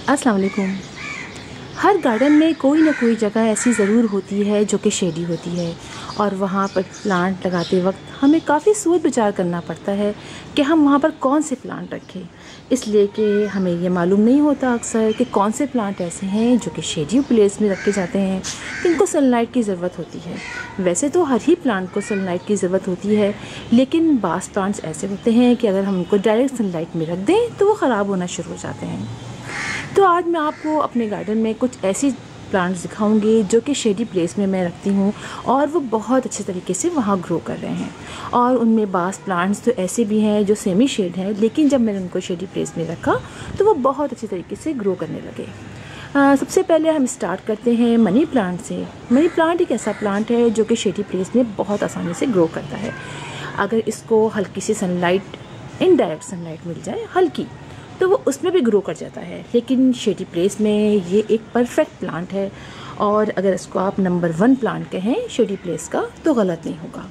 अस्सलाम वालेकुम। हर गार्डन में कोई ना कोई जगह ऐसी ज़रूर होती है जो कि शेडी होती है और वहाँ पर प्लांट लगाते वक्त हमें काफ़ी सोच विचार करना पड़ता है कि हम वहाँ पर कौन से प्लांट रखें, इसलिए कि हमें ये मालूम नहीं होता अक्सर कि कौन से प्लांट ऐसे हैं जो कि शेडी प्लेस में रखे जाते हैं, जिनको सनलाइट की ज़रूरत होती है। वैसे तो हर ही प्लांट को सनलाइट की ज़रूरत होती है, लेकिन बाज़ प्लांट्स ऐसे होते हैं कि अगर हम उनको डायरेक्ट सनलाइट में रख दें तो वो ख़राब होना शुरू हो जाते हैं। तो आज मैं आपको अपने गार्डन में कुछ ऐसी प्लांट्स दिखाऊंगी जो कि शेडी प्लेस में मैं रखती हूँ और वो बहुत अच्छे तरीके से वहाँ ग्रो कर रहे हैं। और उनमें बाज़ प्लांट्स तो ऐसे भी हैं जो सेमी शेड हैं, लेकिन जब मैंने उनको शेडी प्लेस में रखा तो वो बहुत अच्छे तरीके से ग्रो करने लगे। सबसे पहले हम स्टार्ट करते हैं मनी प्लांट से। मनी प्लांट एक ऐसा प्लांट है जो कि शेडी प्लेस में बहुत आसानी से ग्रो करता है। अगर इसको हल्की सी सनलाइट, इनडायरेक्ट सनलाइट मिल जाए हल्की, तो वो उसमें भी ग्रो कर जाता है। लेकिन शेडी प्लेस में ये एक परफेक्ट प्लांट है और अगर इसको आप नंबर 1 प्लांट कहें शेडी प्लेस का तो गलत नहीं होगा।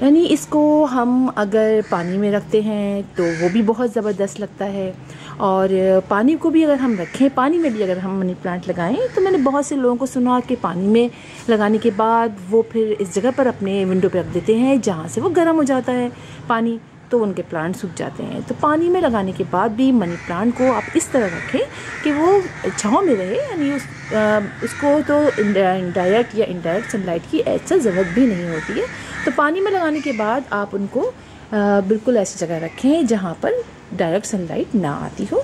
यानी इसको हम अगर पानी में रखते हैं तो वो भी बहुत ज़बरदस्त लगता है, और पानी को भी अगर हम रखें, पानी में भी अगर हम मनी प्लांट लगाएं तो मैंने बहुत से लोगों को सुना कि पानी में लगाने के बाद वो फिर इस जगह पर अपने विंडो पे रख देते हैं जहाँ से वो गर्म हो जाता है पानी, तो उनके प्लांट सूख जाते हैं। तो पानी में लगाने के बाद भी मनी प्लांट को आप इस तरह रखें कि वो छाँव में रहे, यानी उसको तो डायरेक्ट या इनडायरेक्ट सनलाइट की ऐसा ज़रूरत भी नहीं होती है। तो पानी में लगाने के बाद आप उनको बिल्कुल ऐसी जगह रखें जहाँ पर डायरेक्ट सनलाइट ना आती हो।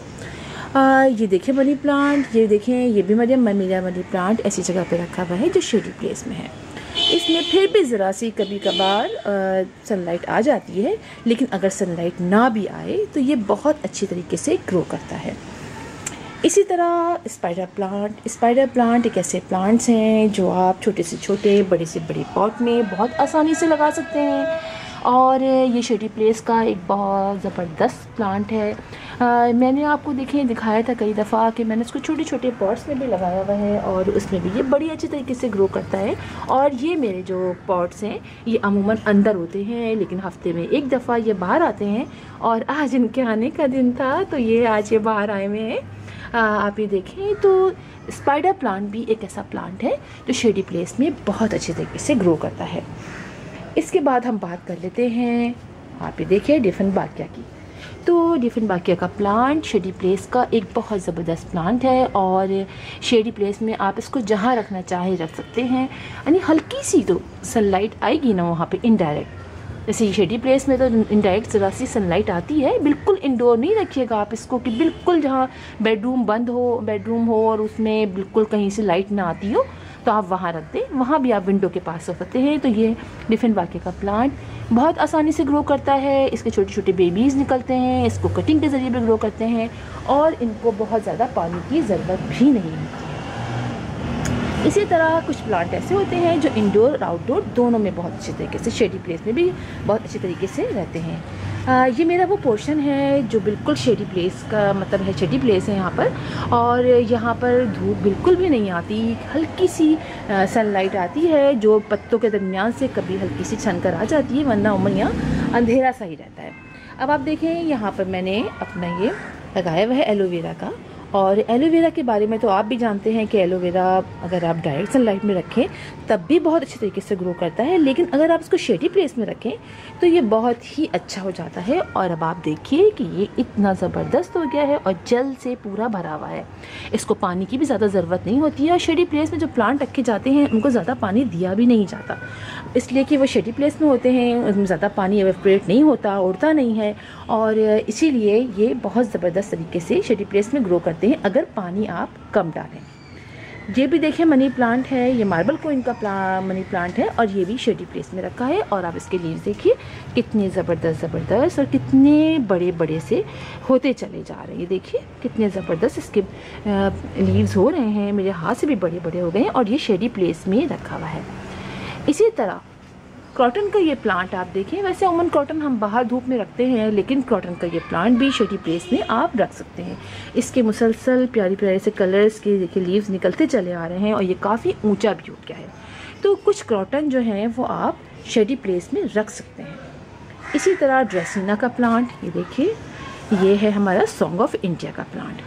ये देखें मनी प्लांट, ये देखें, ये भी मेरा मनी प्लांट ऐसी जगह पे रखा हुआ है जो शेडी प्लेस में है। इसमें फिर भी ज़रा सी कभी कभार सनलाइट आ जाती है, लेकिन अगर सनलाइट ना भी आए तो ये बहुत अच्छी तरीके से ग्रो करता है। इसी तरह स्पाइडर प्लांट एक ऐसे प्लांट्स हैं जो आप छोटे से छोटे, बड़े से बड़े पॉट में बहुत आसानी से लगा सकते हैं, और ये शेडी प्लेस का एक बहुत ज़बरदस्त प्लांट है। मैंने आपको दिखाया था कई दफ़ा कि मैंने इसको छोटे छोटे पॉट्स में भी लगाया हुआ है और उसमें भी ये बड़ी अच्छी तरीके से ग्रो करता है। और ये मेरे जो पॉट्स हैं ये अमूमन अंदर होते हैं, लेकिन हफ्ते में एक दफ़ा ये बाहर आते हैं, और आज इनके आने का दिन था तो ये आज ये बाहर आए हुए हैं। आप ये देखें तो स्पाइडर प्लांट भी एक ऐसा प्लांट है जो शेडी प्लेस में बहुत अच्छे तरीके से ग्रो करता है। इसके बाद हम बात कर लेते हैं, आप ये देखिए, डिफनबाकिया की। तो डिफनबाकिया का प्लांट शेडी प्लेस का एक बहुत ज़बरदस्त प्लांट है, और शेडी प्लेस में आप इसको जहाँ रखना चाहे रख सकते हैं। यानी हल्की सी तो सनलाइट आएगी ना वहाँ पे इनडायरेक्ट, जैसे शेडी प्लेस में तो इनडायरेक्ट ज़रा सी सनलाइट आती है। बिल्कुल इंडोर नहीं रखिएगा आप इसको कि बिल्कुल जहाँ बेडरूम हो और उसमें बिल्कुल कहीं से लाइट ना आती हो, तो आप वहाँ रख दें। वहाँ भी आप विंडो के पास रख सकते हैं। तो ये डिफनबाकिया का प्लांट बहुत आसानी से ग्रो करता है। इसके छोटे छोटे बेबीज़ निकलते हैं, इसको कटिंग के ज़रिए भी ग्रो करते हैं, और इनको बहुत ज़्यादा पानी की ज़रूरत भी नहीं होती है। इसी तरह कुछ प्लांट ऐसे होते हैं जो इंडोर और आउटडोर दोनों में बहुत अच्छे तरीके से, शेडी प्लेस में भी बहुत अच्छे तरीके से रहते हैं। ये मेरा वो पोर्शन है जो बिल्कुल शेडी प्लेस का मतलब है, शेडी प्लेस है यहाँ पर, और यहाँ पर धूप बिल्कुल भी नहीं आती, हल्की सी सनलाइट आती है जो पत्तों के दरमियान से कभी हल्की सी छन कर आ जाती है, वरना उमन यहाँ अंधेरा सा ही रहता है। अब आप देखें यहाँ पर मैंने अपना ये लगाया हुआ है एलोवेरा का, और एलोवेरा के बारे में तो आप भी जानते हैं कि एलोवेरा अगर आप डायरेक्ट सनलाइट में रखें तब भी बहुत अच्छे तरीके से ग्रो करता है, लेकिन अगर आप इसको शेडी प्लेस में रखें तो ये बहुत ही अच्छा हो जाता है। और अब आप देखिए कि ये इतना ज़बरदस्त हो गया है और जल से पूरा भरा हुआ है, इसको पानी की भी ज़्यादा ज़रूरत नहीं होती है। और शेडी प्लेस में जो प्लांट रखे जाते हैं उनको ज़्यादा पानी दिया भी नहीं जाता, इसलिए कि वो शेडी प्लेस में होते हैं, उनमें ज़्यादा पानी एवेपोरेट नहीं होता, उड़ता नहीं है, और इसीलिए ये बहुत ज़बरदस्त तरीके से शेडी प्लेस में ग्रो करते हैं अगर पानी आप कम डालें। ये भी देखें मनी प्लांट है, ये मार्बल कोइन का मनी प्लांट है, और ये भी शेडी प्लेस में रखा है। और आप इसके लीव्स देखिए कितने ज़बरदस्त और कितने बड़े बड़े से होते चले जा रहे हैं। ये देखिए कितने ज़बरदस्त इसके लीव्स हो रहे हैं, मेरे हाथ से भी बड़े बड़े हो गए हैं, और ये शेडी प्लेस में रखा हुआ है। इसी तरह कॉटन का ये प्लांट आप देखें, वैसे अमूमन कॉटन हम बाहर धूप में रखते हैं, लेकिन कॉटन का ये प्लांट भी शेडी प्लेस में आप रख सकते हैं। इसके मुसलसल प्यारी प्यारे से कलर्स के देखिए लीव्स निकलते चले आ रहे हैं, और ये काफ़ी ऊंचा भी हो गया है। तो कुछ कॉटन जो हैं वो आप शेडी प्लेस में रख सकते हैं। इसी तरह ड्रेसिना का प्लांट, ये देखिए, ये है हमारा सॉन्ग ऑफ इंडिया का प्लांट।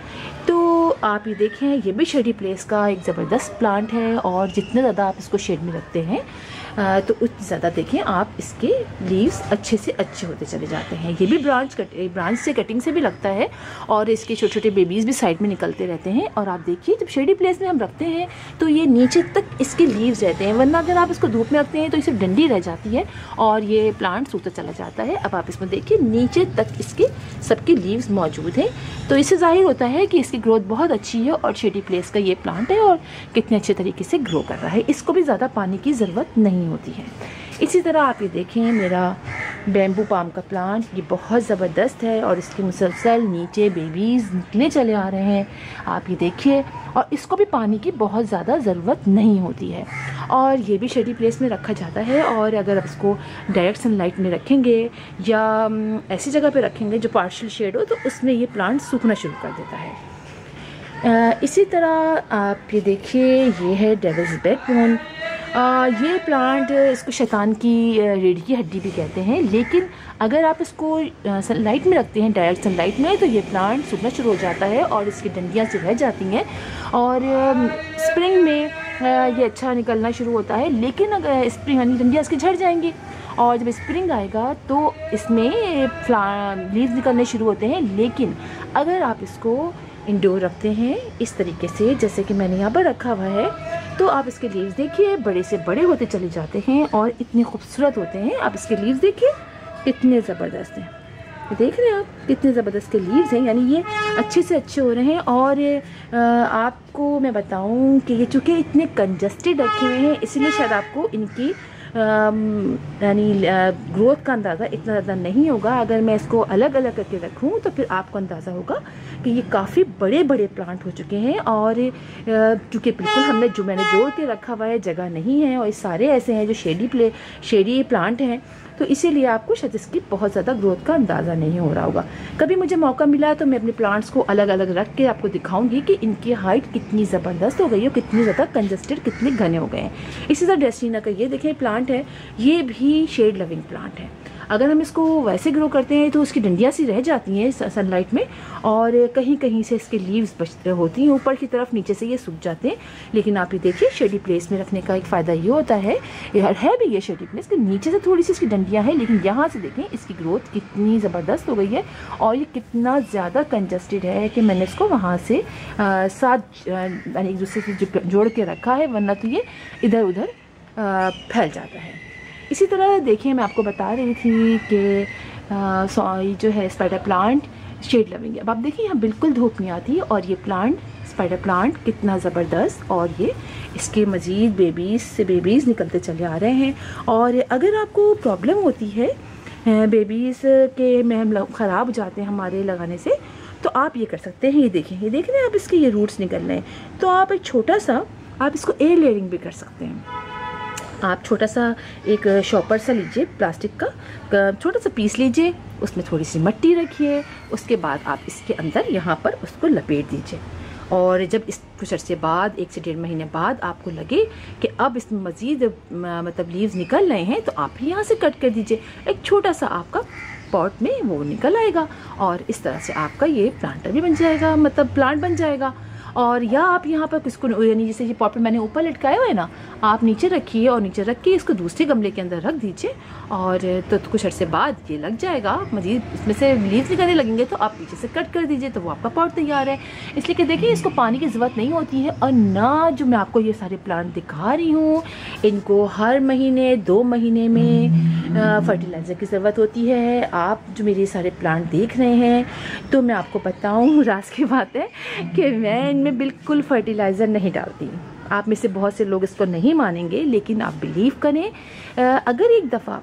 तो आप ये देखें, ये भी शेडी प्लेस का एक ज़बरदस्त प्लांट है और जितने ज़्यादा आप इसको शेड में रखते हैं तो उतनी ज़्यादा देखें आप इसके लीव्स अच्छे से अच्छे होते चले जाते हैं। ये भी ब्रांच से कटिंग से भी लगता है और इसके छोटे छोटे बेबीज़ भी साइड में निकलते रहते हैं। और आप देखिए जब शेडी प्लेस में हम रखते हैं तो ये नीचे तक इसके लीव्स रहते हैं, वरना अगर आप इसको धूप में रखते हैं तो इसे डंडी रह जाती है और ये प्लांट सूखता चला जाता है। अब आप इसमें देखिए नीचे तक इसके सबके लीव्स मौजूद हैं, तो इससे जाहिर होता है कि इसकी ग्रोथ बहुत अच्छी है और शेडी प्लेस का ये प्लांट है और कितने अच्छे तरीके से ग्रो कर रहा है। इसको भी ज़्यादा पानी की ज़रूरत नहीं होती है। इसी तरह आप ये देखें मेरा बैम्बू पाम का प्लांट, ये बहुत ज़बरदस्त है और इसके मुसलसल नीचे बेबीज़ निकले चले आ रहे हैं। आप ये देखिए, और इसको भी पानी की बहुत ज़्यादा ज़रूरत नहीं होती है और ये भी शेडी प्लेस में रखा जाता है। और अगर आप इसको डायरेक्ट सनलाइट में रखेंगे या ऐसी जगह पे रखेंगे जो पार्शियल शेड हो, तो उसमें ये प्लांट सूखना शुरू कर देता है। इसी तरह आप ये देखिए, ये है डेविल्स बैकबोन। ये प्लांट, इसको शैतान की रीढ़ की हड्डी भी कहते हैं, लेकिन अगर आप इसको सनलाइट में रखते हैं, डायरेक्ट सनलाइट में, तो ये प्लांट सूखना शुरू हो जाता है और इसकी डंडियाँ से रह जाती हैं और स्प्रिंग में ये अच्छा निकलना शुरू होता है। लेकिन अगर स्प्रिंग यानी डंडियाँ इसकी झड़ जाएंगी और जब स्प्रिंग आएगा तो इसमें लीव्स निकलने शुरू होते हैं। लेकिन अगर आप इसको इंडोर रखते हैं इस तरीके से जैसे कि मैंने यहाँ पर रखा हुआ है, तो आप इसके लीव्स देखिए बड़े से बड़े होते चले जाते हैं और इतने खूबसूरत होते हैं। आप इसके लीव्स देखिए कितने ज़बरदस्त हैं, देख रहे हैं आप कितने ज़बरदस्त के लीव्स हैं, यानी ये अच्छे से अच्छे हो रहे हैं। और आपको मैं बताऊं कि ये चूँकि इतने कंजस्टेड रखे हुए हैं, इसलिए शायद आपको इनकी यानी ग्रोथ का अंदाज़ा इतना ज़्यादा नहीं होगा। अगर मैं इसको अलग अलग करके रखूँ तो फिर आपको अंदाज़ा होगा कि ये काफ़ी बड़े बड़े प्लांट हो चुके हैं। और चूँकि बिल्कुल मैंने जोड़ के रखा हुआ है, जगह नहीं है और ये सारे ऐसे हैं जो शेडी प्लांट हैं, तो इसीलिए आपको शायद इसकी बहुत ज़्यादा ग्रोथ का अंदाज़ा नहीं हो रहा होगा। कभी मुझे मौका मिला तो मैं अपने प्लांट्स को अलग अलग रख के आपको दिखाऊंगी कि इनकी हाइट कितनी ज़बरदस्त हो गई है, कितनी ज़्यादा कंजस्टेड, कितने घने हो गए हैं। इसी तरह डेस्टिना का ये देखें प्लांट है, ये भी शेड लविंग प्लांट है। अगर हम इसको वैसे ग्रो करते हैं तो उसकी डंडियाँ सी रह जाती हैं सनलाइट में और कहीं कहीं से इसके लीव्स बचते होती हैं ऊपर की तरफ, नीचे से ये सूख जाते हैं। लेकिन आप ये देखिए शेडी प्लेस में रखने का एक फ़ायदा ये होता है भी ये शेडी प्लेस के नीचे से थोड़ी सी इसकी डंडियाँ हैं, लेकिन यहाँ से देखें इसकी ग्रोथ कितनी ज़बरदस्त हो गई है और ये कितना ज़्यादा कंजस्टेड है कि मैंने इसको वहाँ से साथ यानी एक दूसरे से जोड़ के रखा है, वरना तो ये इधर उधर फैल जाता है। इसी तरह देखिए मैं आपको बता रही थी कि जो है स्पाइडर प्लांट शेड लविंग है। अब आप देखिए यहाँ बिल्कुल धूप नहीं आती और ये प्लांट स्पाइडर प्लांट कितना ज़बरदस्त, और ये इसके मज़ीद बेबीज़ निकलते चले आ रहे हैं। और अगर आपको प्रॉब्लम होती है बेबीज़ के में ख़राब हो जाते हैं हमारे लगाने से, तो आप ये कर सकते हैं। ये देख रहे हैं आप इसके ये रूट्स निकल रहे हैं, तो आप एक छोटा सा आप इसको एयर लेयरिंग भी कर सकते हैं। आप छोटा सा एक शॉपर सा लीजिए, प्लास्टिक का छोटा सा पीस लीजिए, उसमें थोड़ी सी मिट्टी रखिए, उसके बाद आप इसके अंदर यहाँ पर उसको लपेट दीजिए। और जब इस कुछ अर्से बाद 1 से 1.5 महीने बाद आपको लगे कि अब इसमें मज़ीद मतलब लीव्स निकल रहे हैं, तो आप यहाँ से कट कर दीजिए। एक छोटा सा आपका पॉट में वो निकल आएगा और इस तरह से आपका ये प्लांटर भी बन जाएगा, मतलब प्लांट बन जाएगा। और या आप यहाँ पर किसको यानी जैसे ये पॉट मैंने ऊपर लटकाया हुआ है ना, आप नीचे रखिए और नीचे रख के इसको दूसरे गमले के अंदर रख दीजिए और तो कुछ अर्से बाद ये लग जाएगा। मजीद इसमें से लीव्स निकलने लगेंगे तो आप पीछे से कट कर दीजिए, तो वो आपका पॉट तैयार है। इसलिए कि देखिए इसको पानी की ज़रूरत नहीं होती है और ना जो मैं आपको ये सारे प्लांट दिखा रही हूँ इनको हर महीने 2 महीने में फर्टिलाइज़र की ज़रूरत होती है। आप जो मेरे सारे प्लांट देख रहे हैं, तो मैं आपको बताऊँ राज की बात है कि मैं इनमें बिल्कुल फर्टिलाइज़र नहीं डालती। आप में से बहुत से लोग इसको नहीं मानेंगे, लेकिन आप बिलीव करें, अगर एक दफ़ा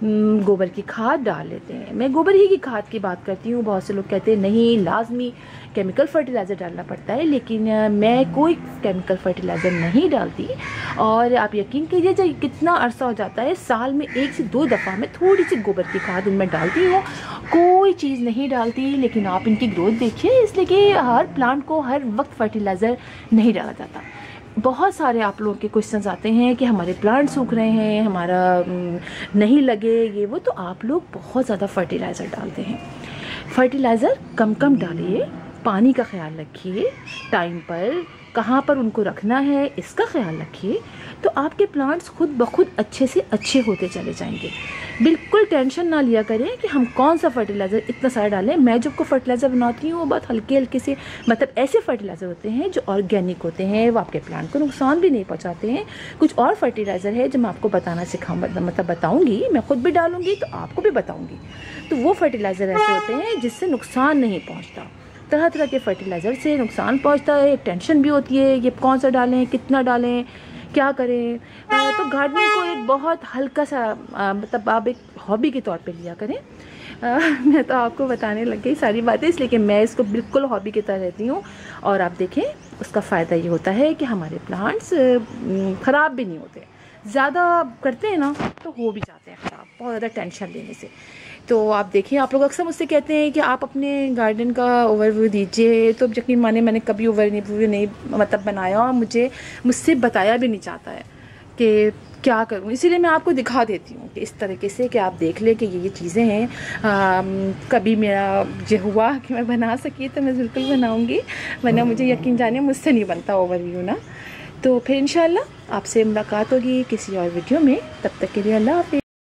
गोबर की खाद डाल लेते हैं, मैं गोबर ही की खाद की बात करती हूँ, बहुत से लोग कहते हैं नहीं लाजमी केमिकल फर्टिलाइज़र डालना पड़ता है, लेकिन मैं कोई केमिकल फर्टिलाइज़र नहीं डालती। और आप यकीन कीजिए जब कितना अरसा हो जाता है, साल में 1 से 2 दफ़ा मैं थोड़ी सी गोबर की खाद इनमें डालती हूँ, कोई चीज़ नहीं डालती। लेकिन आप इनकी ग्रोथ देखिए, इसलिए कि हर प्लांट को हर वक्त फर्टिलाइज़र नहीं डाला जाता। बहुत सारे आप लोगों के क्वेश्चंस आते हैं कि हमारे प्लांट सूख रहे हैं, हमारा नहीं लगे ये वो, तो आप लोग बहुत ज़्यादा फर्टिलाइज़र डालते हैं। फर्टिलाइज़र कम कम डालिए, पानी का ख्याल रखिए, टाइम पर कहाँ पर उनको रखना है इसका ख्याल रखिए, तो आपके प्लांट्स खुद ब खुद अच्छे से अच्छे होते चले जाएंगे। बिल्कुल टेंशन ना लिया करें कि हम कौन सा फर्टिलाइज़र इतना सारा डालें। मैं जब को फर्टिलाइज़र बनाती हूँ वो बहुत हल्के हल्के से, मतलब ऐसे फर्टिलाइज़र होते हैं जो ऑर्गेनिक होते हैं, वो आपके प्लांट को नुकसान भी नहीं पहुँचाते हैं। कुछ और फर्टिलाइज़र है जो मैं आपको बताना मतलब बताऊँगी, मैं खुद भी डालूँगी तो आपको भी बताऊँगी। तो वो फर्टिलाइज़र ऐसे होते हैं जिससे नुकसान नहीं पहुँचता। तरह तरह के फर्टिलाइज़र से नुकसान पहुंचता है, टेंशन भी होती है ये कौन सा डालें, कितना डालें, क्या करें। तो गार्डनिंग को एक बहुत हल्का सा मतलब आप एक हॉबी के तौर पे लिया करें। मैं तो आपको बताने लग गई सारी बातें, इसलिए कि मैं इसको बिल्कुल हॉबी की तरह रहती हूँ। और आप देखें उसका फ़ायदा ये होता है कि हमारे प्लांट्स ख़राब भी नहीं होते। ज़्यादा करते हैं ना तो हो भी जाते हैं ख़राब, बहुत ज़्यादा टेंशन लेने से। तो आप देखिए, आप लोग अक्सर मुझसे कहते हैं कि आप अपने गार्डन का ओवरव्यू दीजिए, तो यकीन माने मैंने कभी ओवरव्यू नहीं मतलब बनाया और मुझसे बताया भी नहीं चाहता है कि क्या करूँ। इसीलिए मैं आपको दिखा देती हूँ कि इस तरीके से कि आप देख लें कि ये चीज़ें हैं। कभी मेरा ये हुआ कि मैं बना सकी तो मैं बिल्कुल बनाऊँगी, वरना मुझे यकीन जाने मुझसे नहीं बनता ओवरव्यू ना। तो फिर इंशाल्लाह आपसे मुलाकात होगी किसी और वीडियो में, तब तक के लिए अल्लाह हाफ़िज़।